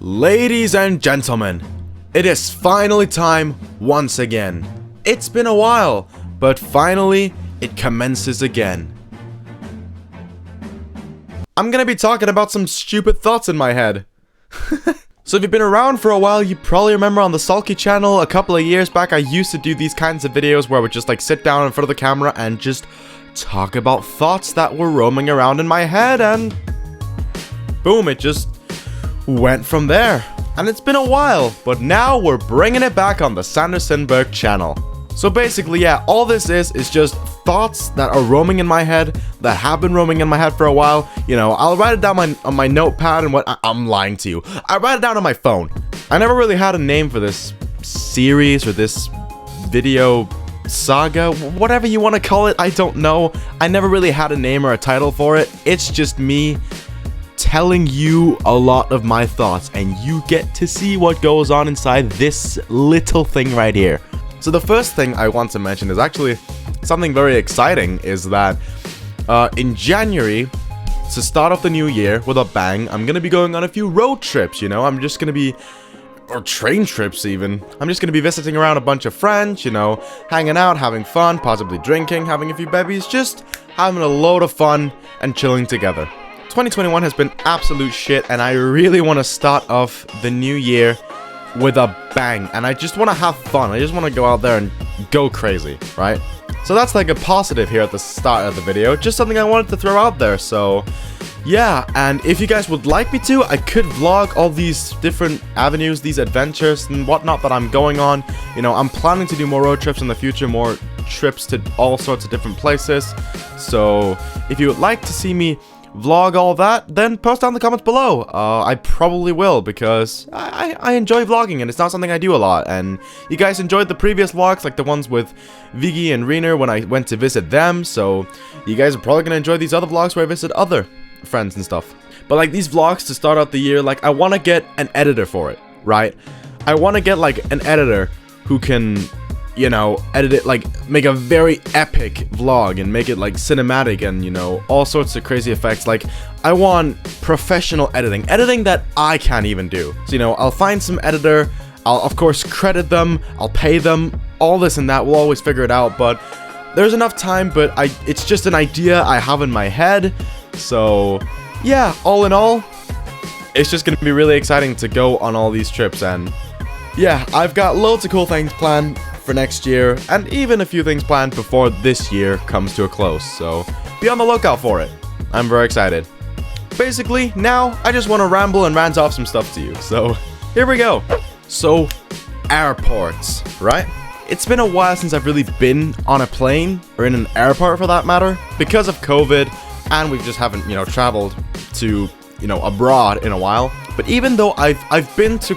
Ladies and gentlemen, it is finally time once again. It's been a while, but finally it commences again. I'm gonna be talking about some stupid thoughts in my head. So if you've been around for a while, you probably remember on the Sulky channel a couple of years back I used to do these kinds of videos where I would just like sit down in front of the camera and just talk about thoughts that were roaming around in my head, and boom, it just went from there. And it's been a while, but now we're bringing it back on the Sander Sindberg channel. So basically, yeah, all this is just thoughts that are roaming in my head, that have been roaming in my head for a while. You know, I'll write it down on my notepad and I'm lying to you. I write it down on my phone. I never really had a name for this series or this video saga, whatever you want to call it, I don't know. I never really had a name or a title for it. It's just me telling you a lot of my thoughts, and you get to see what goes on inside this little thing right here. So the first thing I want to mention is actually something very exciting, is that in January, to start off the new year with a bang, I'm gonna be going on a few road trips, you know. I'm just gonna be, or train trips even. I'm just gonna be visiting around a bunch of friends, you know, hanging out, having fun, possibly drinking, having a few babies, just having a load of fun and chilling together. 2021 has been absolute shit, and I really want to start off the new year with a bang, and I just want to have fun. I just want to go out there and go crazy, right? So that's like a positive here at the start of the video, just something I wanted to throw out there. So yeah, and if you guys would like me to, I could vlog all these different avenues, these adventures and whatnot that I'm going on. You know, I'm planning to do more road trips in the future, more trips to all sorts of different places. So if you would like to see me vlog all that, then post down in the comments below. I probably will, because I enjoy vlogging, and it's not something I do a lot. And you guys enjoyed the previous vlogs, like the ones with Vigi and Reiner when I went to visit them, so you guys are probably gonna enjoy these other vlogs where I visit other friends and stuff. But like these vlogs to start out the year, like I want to get an editor for it, right? I want to get like an editor who can, you know, edit it, like make a very epic vlog and make it like cinematic and, you know, all sorts of crazy effects. Like I want professional editing that I can't even do. So, you know, I'll find some editor, I'll of course credit them, I'll pay them, all this and that, we'll always figure it out. But there's enough time, but it's just an idea I have in my head. So yeah, all in all, it's just gonna be really exciting to go on all these trips. And yeah, I've got loads of cool things planned for next year, and even a few things planned before this year comes to a close, so be on the lookout for it. I'm very excited. Basically, now I just want to ramble and rant off some stuff to you, so here we go. So, airports, right? It's been a while since I've really been on a plane, or in an airport for that matter, because of COVID, and we just haven't, you know, traveled to, you know, abroad in a while. But even though I've been to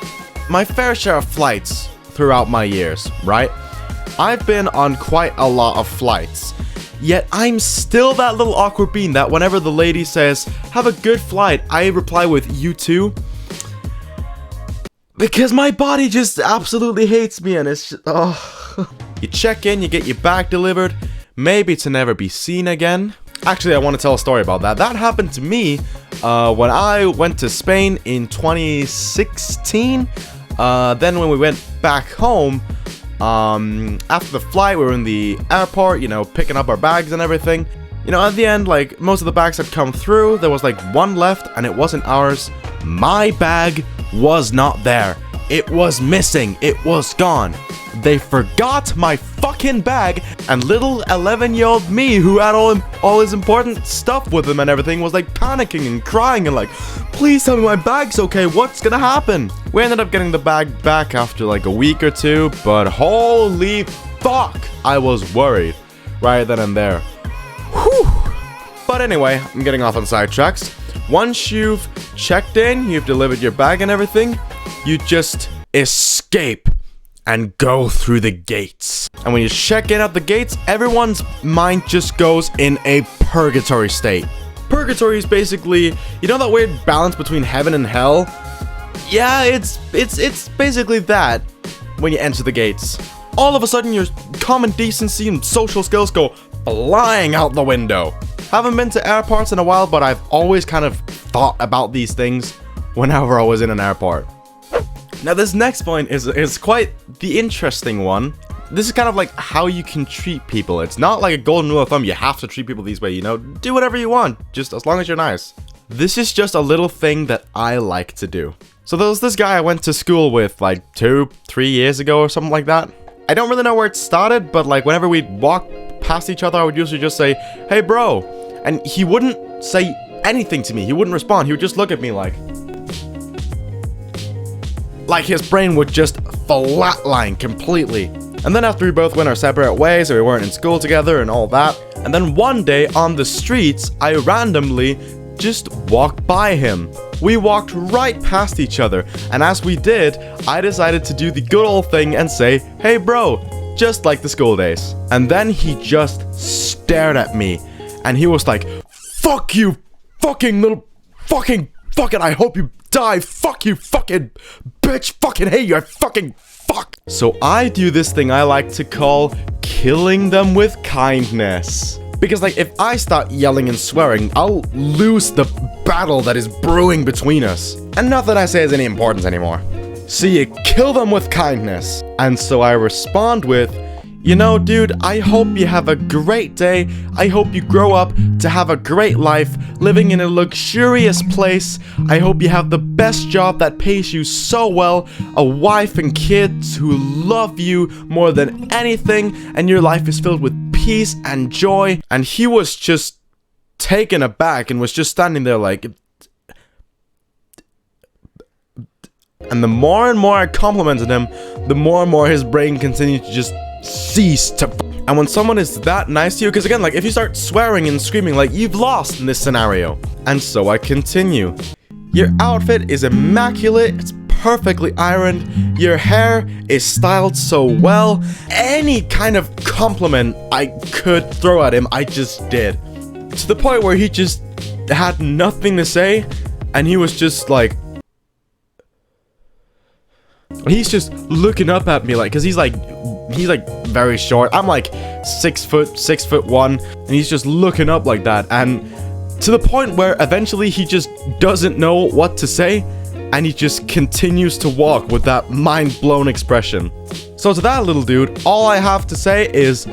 my fair share of flights throughout my years, right? I've been on quite a lot of flights, yet I'm still that little awkward bean that whenever the lady says, have a good flight, I reply with, you too. Because my body just absolutely hates me, and it's just, oh. You check in, you get your bag delivered, maybe to never be seen again. Actually, I want to tell a story about that. That happened to me when I went to Spain in 2016. Then when we went back home, after the flight, we were in the airport, you know, picking up our bags and everything. You know, at the end, like, most of the bags had come through. There was like one left, and it wasn't ours. My bag was not there. It was missing. It was gone. They forgot my fucking bag, and little 11-year-old me, who had all his important stuff with him and everything, was like panicking and crying and like, please tell me my bag's okay, what's gonna happen? We ended up getting the bag back after like a week or two, but holy fuck, I was worried right then and there. Whew. But anyway, I'm getting off on sidetracks. Once you've checked in, you've delivered your bag and everything, you just escape and go through the gates. And when you check in at the gates, everyone's mind just goes in a purgatory state. Purgatory is basically, you know that weird balance between heaven and hell? Yeah, it's basically that when you enter the gates. All of a sudden, your common decency and social skills go flying out the window. Haven't been to airports in a while, but I've always kind of thought about these things whenever I was in an airport. Now this next point is quite the interesting one. This is kind of like how you can treat people. It's not like a golden rule of thumb, you have to treat people this way, you know? Do whatever you want, just as long as you're nice. This is just a little thing that I like to do. So there was this guy I went to school with like 2-3 years ago or something like that. I don't really know where it started, but like whenever we'd walk past each other, I would usually just say, "Hey bro," and he wouldn't say anything to me. He wouldn't respond. He would just look at me like his brain would just flatline completely. And then after we both went our separate ways, and we weren't in school together and all that, and then one day on the streets, I randomly just walked by him. We walked right past each other, and as we did, I decided to do the good old thing and say, "Hey bro," just like the school days. And then he just stared at me, and he was like, "Fuck you, fucking little, fucking, I hope you die, fuck you, fucking bitch, fucking hate you, I fucking fuck." So I do this thing I like to call killing them with kindness. Because like if I start yelling and swearing, I'll lose the battle that is brewing between us. And not that I say it's any importance anymore. So you kill them with kindness. And so I respond with, "You know, dude, I hope you have a great day. I hope you grow up to have a great life, living in a luxurious place. I hope you have the best job that pays you so well, a wife and kids who love you more than anything, and your life is filled with peace and joy." And he was just taken aback and was just standing there like... And the more and more I complimented him, the more and more his brain continued to just cease to... And when someone is that nice to you, because again, like if you start swearing and screaming, like you've lost in this scenario. And so I continue. "Your outfit is immaculate, it's perfectly ironed, your hair is styled so well." Any kind of compliment I could throw at him, I just did. To the point where he just had nothing to say, and he was just like... He's just looking up at me like, because he's like very short. I'm like 6'1", and he's just looking up like that, and to the point where eventually he just doesn't know what to say, and he just continues to walk with that mind-blown expression. So to that little dude, all I have to say is,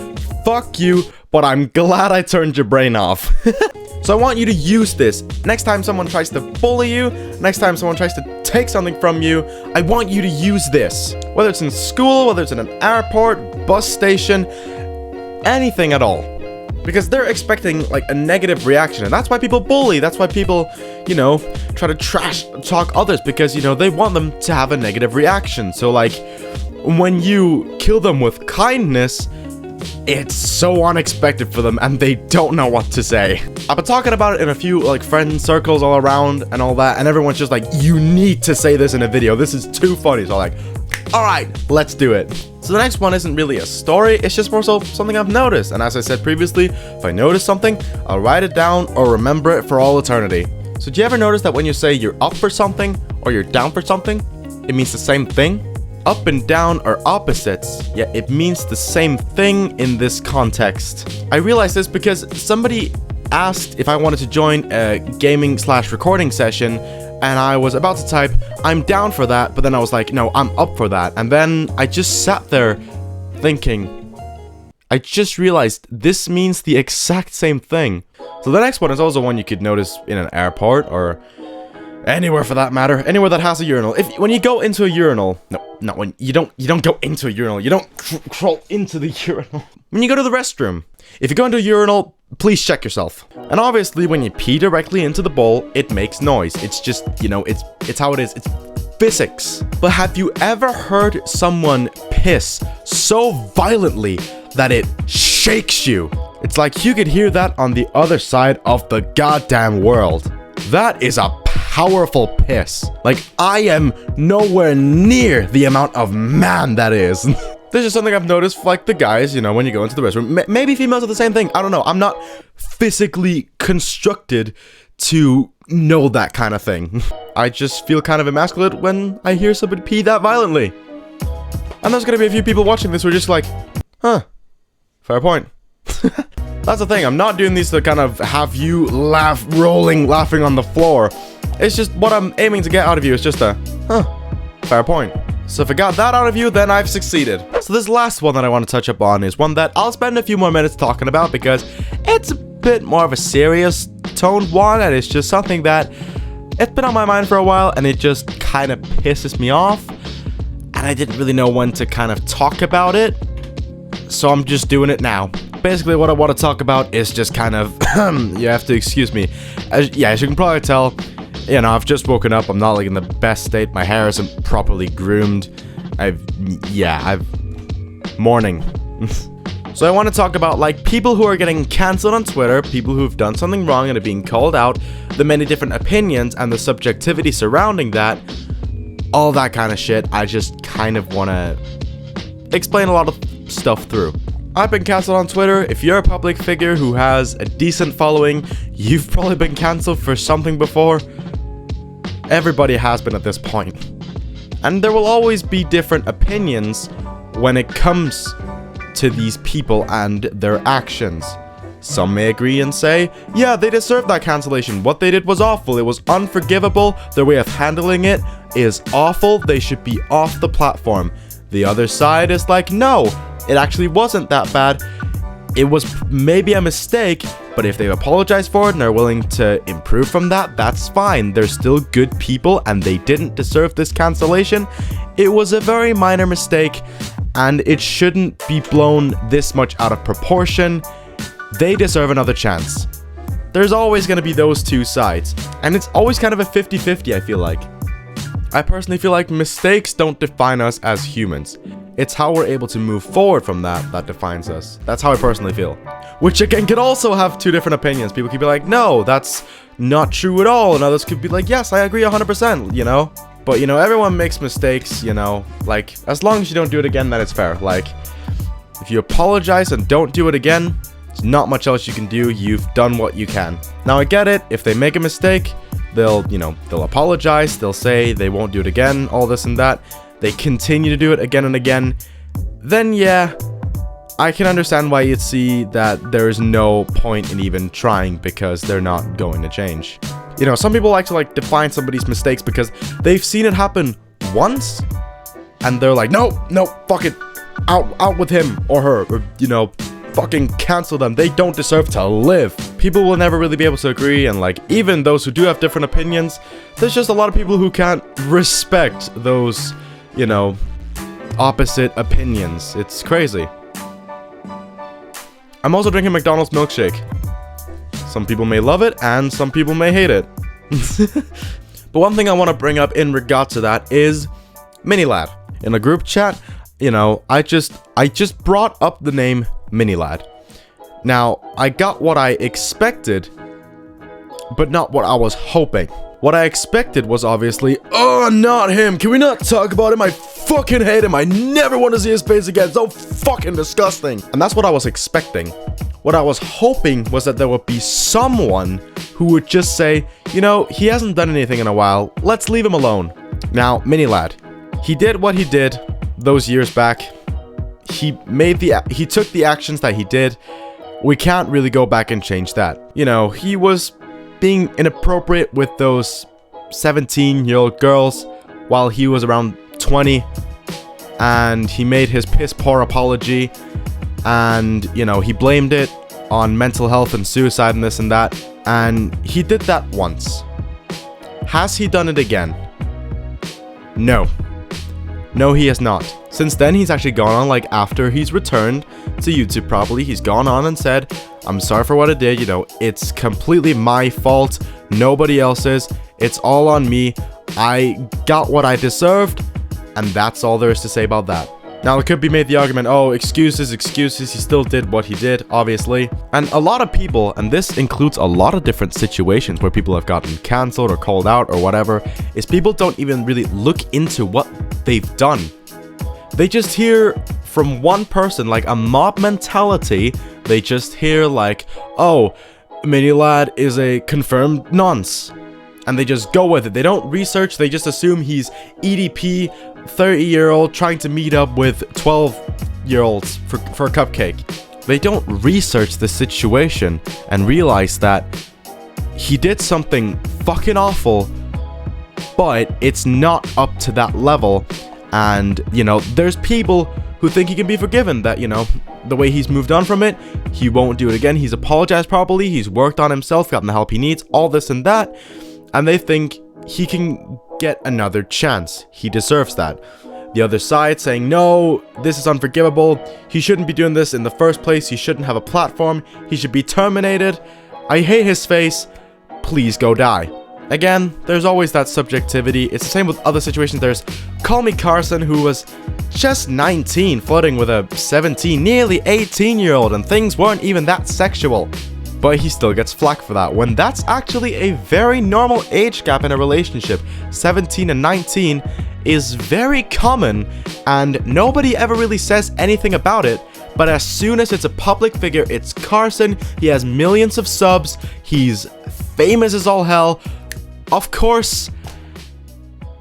fuck you, but I'm glad I turned your brain off. So I want you to use this. Next time someone tries to bully you, next time someone tries to take something from you, I want you to use this. Whether it's in school, whether it's in an airport, bus station, anything at all. Because they're expecting like a negative reaction, and that's why people bully. That's why people, you know, try to trash talk others, because, you know, they want them to have a negative reaction. So like when you kill them with kindness, it's so unexpected for them and they don't know what to say. I've been talking about it in a few like friend circles all around and all that, and everyone's just like, "You need to say this in a video, this is too funny." So I'm like, alright, let's do it. So the next one isn't really a story, it's just more so something I've noticed. And as I said previously, if I notice something, I'll write it down or remember it for all eternity. So do you ever notice that when you say you're up for something or you're down for something, it means the same thing? Up and down are opposites, yet it means the same thing in this context. I realized this because somebody asked if I wanted to join a gaming/recording session, and I was about to type, "I'm down for that," but then I was like, "No, I'm up for that." And then I just sat there thinking, I just realized this means the exact same thing. So the next one is also one you could notice in an airport or anywhere for that matter, anywhere that has a urinal. When you go into a urinal, no, when you don't go into a urinal, you don't crawl into the urinal. When you go to the restroom, if you go into a urinal, please check yourself. And obviously, when you pee directly into the bowl, it makes noise. It's just, you know, it's how it is. It's physics. But have you ever heard someone piss so violently that it shakes you? It's like you could hear that on the other side of the goddamn world. That is a powerful piss. Like, I am nowhere near the amount of man that is. This is something I've noticed, like the guys, you know, when you go into the restroom. Maybe females are the same thing. I don't know. I'm not physically constructed to know that kind of thing. I just feel kind of emasculate when I hear somebody pee that violently. And there's gonna be a few people watching this who are just like, huh, fair point. That's the thing. I'm not doing these to kind of have you laughing on the floor. It's just what I'm aiming to get out of you is just a, huh, fair point. So if I got that out of you, then I've succeeded. So this last one that I want to touch up on is one that I'll spend a few more minutes talking about because it's a bit more of a serious toned one, and it's just something that it's been on my mind for a while, and it just kind of pisses me off, and I didn't really know when to kind of talk about it, so I'm just doing it now. Basically, what I want to talk about is just kind of, you have to excuse me, as you can probably tell, you know, I've just woken up, I'm not like in the best state, my hair isn't properly groomed, morning. So I want to talk about, like, people who are getting cancelled on Twitter, people who've done something wrong and are being called out, the many different opinions and the subjectivity surrounding that, all that kind of shit. I just kind of want to explain a lot of stuff through. I've been cancelled on Twitter. If you're a public figure who has a decent following, you've probably been cancelled for something before. Everybody has been at this point. And there will always be different opinions when it comes to these people and their actions. Some may agree and say, yeah, they deserve that cancellation. What they did was awful. It was unforgivable. Their way of handling it is awful. They should be off the platform. The other side is like, no, it actually wasn't that bad. It was maybe a mistake, but if they've apologized for it and are willing to improve from that, that's fine. They're still good people and they didn't deserve this cancellation. It was a very minor mistake and it shouldn't be blown this much out of proportion. They deserve another chance. There's always going to be those two sides, and it's always kind of a 50-50, I feel like. I personally feel like mistakes don't define us as humans. It's how we're able to move forward from that defines us. That's how I personally feel. Which again could also have two different opinions. People could be like, no, that's not true at all. And others could be like, yes, I agree 100%, you know? But, you know, everyone makes mistakes, you know? Like, as long as you don't do it again, then it's fair. Like, if you apologize and don't do it again, there's not much else you can do. You've done what you can. Now, I get it. If they make a mistake, they'll apologize. They'll say they won't do it again, all this and that. They continue to do it again and again. Then, yeah, I can understand why you'd see that there is no point in even trying because they're not going to change. You know, some people like to define somebody's mistakes because they've seen it happen once and they're like, no, fuck it, out with him or her, or, you know, fucking cancel them. They don't deserve to live. People will never really be able to agree, and even those who do have different opinions, there's just a lot of people who can't respect those, you know, opposite opinions. It's crazy. I'm also drinking McDonald's milkshake. Some people may love it, and some people may hate it. But one thing I want to bring up in regard to that is Minilad. In a group chat, you know, I just brought up the name Minilad. Now, I got what I expected, but not what I was hoping. What I expected was obviously, oh, not him. Can we not talk about him? I fucking hate him. I never want to see his face again. It's so fucking disgusting. And that's what I was expecting. What I was hoping was that there would be someone who would just say, you know, he hasn't done anything in a while. Let's leave him alone. Now, Minilad, he did what he did those years back. He took the actions that he did. We can't really go back and change that. You know, he was being inappropriate with those 17-year-old girls while he was around 20, and he made his piss poor apology, and, you know, he blamed it on mental health and suicide and this and that, and he did that once. Has he done it again? No. No, he has not. Since then, he's actually gone on, after he's returned to YouTube properly, he's gone on and said, I'm sorry for what I did, you know, it's completely my fault, nobody else's, it's all on me, I got what I deserved, and that's all there is to say about that. Now, it could be made the argument, oh, excuses, he still did what he did, obviously. And a lot of people, and this includes a lot of different situations where people have gotten cancelled or called out or whatever, is people don't even really look into what they've done. They just hear from one person, a mob mentality. They just hear oh, Minilad is a confirmed nonce. And they just go with it. They don't research, they just assume he's EDP, 30-year-old trying to meet up with 12-year-olds for a cupcake. They don't research the situation and realize that he did something fucking awful but it's not up to that level. And, you know, there's people who think he can be forgiven, that, you know, the way he's moved on from it, he won't do it again. He's apologized properly, he's worked on himself, gotten the help he needs, all this and that, and they think he can get another chance. He deserves that. The other side saying, no, this is unforgivable. He shouldn't be doing this in the first place. He shouldn't have a platform. He should be terminated. I hate his face. Please go die. Again, there's always that subjectivity. It's the same with other situations. There's Call Me Carson, who was just 19, flirting with a 17, nearly 18-year-old, and things weren't even that sexual. But he still gets flack for that, when that's actually a very normal age gap in a relationship. 17 and 19 is very common, and nobody ever really says anything about it. But as soon as it's a public figure, it's Carson, he has millions of subs, he's famous as all hell, of course,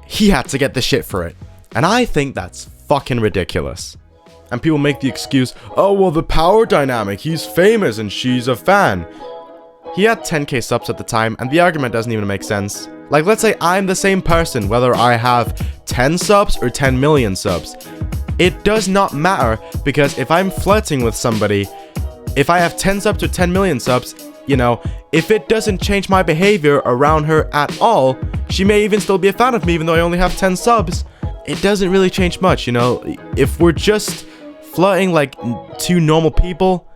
he had to get the shit for it. And I think that's fucking ridiculous. And people make the excuse, oh, well, the power dynamic, he's famous and she's a fan. He had 10k subs at the time, and the argument doesn't even make sense. Like, let's say I'm the same person, whether I have 10 subs or 10 million subs. It does not matter, because if I'm flirting with somebody, if I have 10 subs or 10 million subs, you know, if it doesn't change my behavior around her at all, she may even still be a fan of me even though I only have 10 subs. It doesn't really change much, you know. If we're just flirting like two normal people,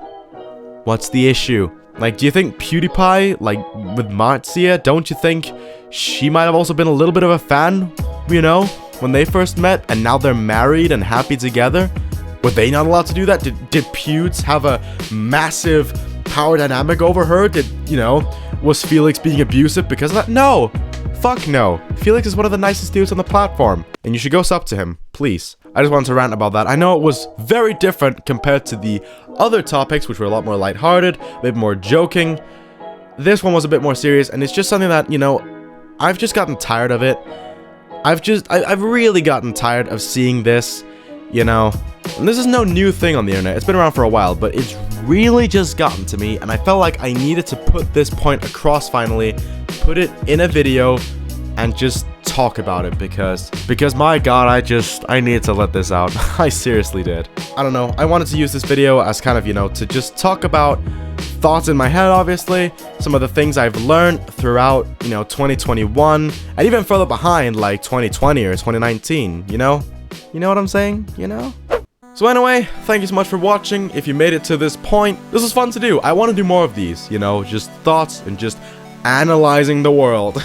what's the issue? Like, do you think PewDiePie, like with Marzia, don't you think she might have also been a little bit of a fan, you know, when they first met, and now they're married and happy together? Were they not allowed to do that? Did Pewds have a massive power dynamic over her? Did, you know, was Felix being abusive because of that? No. Fuck no. Felix is one of the nicest dudes on the platform, and you should go sub to him, please. I just wanted to rant about that. I know it was very different compared to the other topics, which were a lot more lighthearted, a bit more joking. This one was a bit more serious, and it's just something that, you know, I've just gotten tired of it. I've really gotten tired of seeing this, you know. And this is no new thing on the internet. It's been around for a while, but it's really just gotten to me, and I felt like I needed to put this point across finally, put it in a video, and just talk about it, because my god, I needed to let this out. I seriously did. I don't know, I wanted to use this video as kind of, you know, to just talk about thoughts in my head, obviously, some of the things I've learned throughout, you know, 2021, and even further behind, like 2020 or 2019, you know? You know what I'm saying? You know? So anyway, thank you so much for watching. If you made it to this point, this was fun to do. I want to do more of these, you know, just thoughts and just analyzing the world.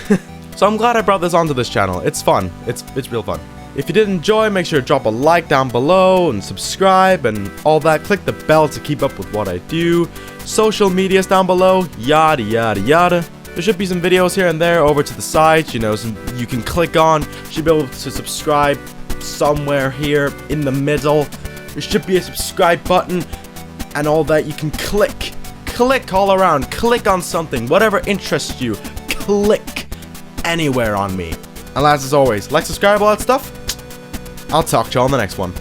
So I'm glad I brought this onto this channel. It's fun. It's real fun. If you did enjoy, make sure to drop a like down below and subscribe and all that. Click the bell to keep up with what I do. Social medias down below, yada yada yada. There should be some videos here and there over to the side, you know, some you can click on. You should be able to subscribe somewhere here in the middle. There should be a subscribe button and all that. You can click all around. Click on something, whatever interests you. Click anywhere on me. And as always, like, subscribe, all that stuff. I'll talk to y'all in the next one.